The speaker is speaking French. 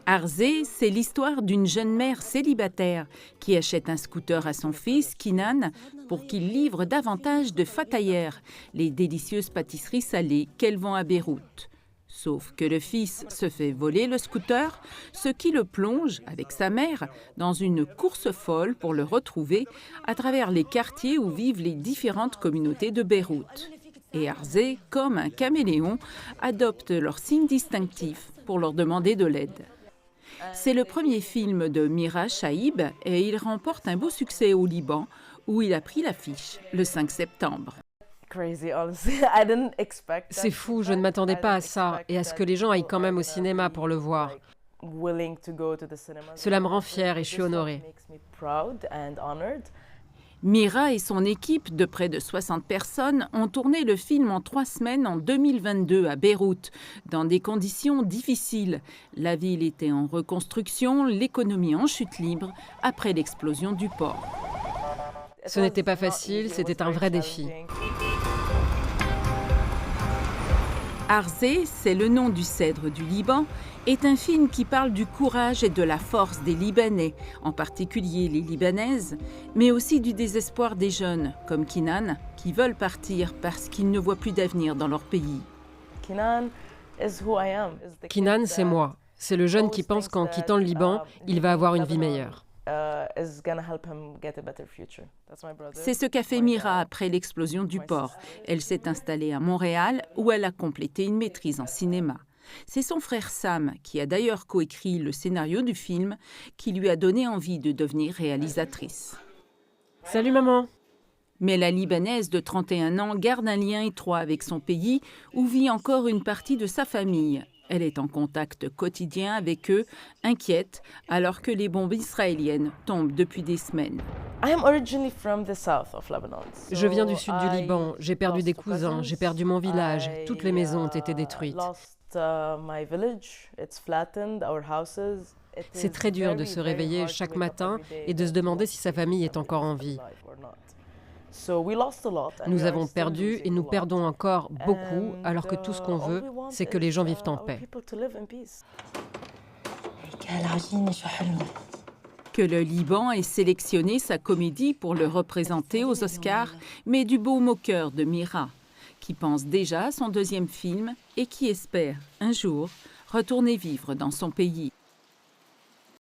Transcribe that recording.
Arzé, c'est l'histoire d'une jeune mère célibataire qui achète un scooter à son fils, Kinan, pour qu'il livre davantage de fatayer, les délicieuses pâtisseries salées qu'elle vend à Beyrouth. Sauf que le fils se fait voler le scooter, ce qui le plonge, avec sa mère, dans une course folle pour le retrouver à travers les quartiers où vivent les différentes communautés de Beyrouth. Et Arzé, comme un caméléon, adopte leurs signes distinctifs pour leur demander de l'aide. C'est le premier film de Mira Shaib et il remporte un beau succès au Liban où il a pris l'affiche le 5 septembre. C'est fou, je ne m'attendais pas à ça et à ce que les gens aillent quand même au cinéma pour le voir. Cela me rend fière et je suis honorée. Mira et son équipe de près de 60 personnes ont tourné le film en 3 semaines en 2022 à Beyrouth, dans des conditions difficiles. La ville était en reconstruction, l'économie en chute libre après l'explosion du port. Ce n'était pas facile, c'était un vrai défi. Arzé, c'est le nom du cèdre du Liban, est un film qui parle du courage et de la force des Libanais, en particulier les Libanaises, mais aussi du désespoir des jeunes, comme Kinan, qui veulent partir parce qu'ils ne voient plus d'avenir dans leur pays. Kinan, c'est moi. C'est le jeune qui pense qu'en quittant le Liban, il va avoir une vie meilleure. C'est ce qu'a fait Mira après l'explosion du port. Elle s'est installée à Montréal où elle a complété une maîtrise en cinéma. C'est son frère Sam, qui a d'ailleurs coécrit le scénario du film, qui lui a donné envie de devenir réalisatrice. Salut maman! Mais la Libanaise de 31 ans garde un lien étroit avec son pays où vit encore une partie de sa famille. Elle est en contact quotidien avec eux, inquiète, alors que les bombes israéliennes tombent depuis des semaines. Je viens du sud du Liban, j'ai perdu des cousins, j'ai perdu mon village, toutes les maisons ont été détruites. C'est très dur de se réveiller chaque matin et de se demander si sa famille est encore en vie. Nous avons perdu et nous perdons encore beaucoup, alors que tout ce qu'on veut, c'est que les gens vivent en paix. Que le Liban ait sélectionné sa comédie pour le représenter aux Oscars, mais du baume au cœur de Mira, qui pense déjà à son deuxième film et qui espère, un jour, retourner vivre dans son pays.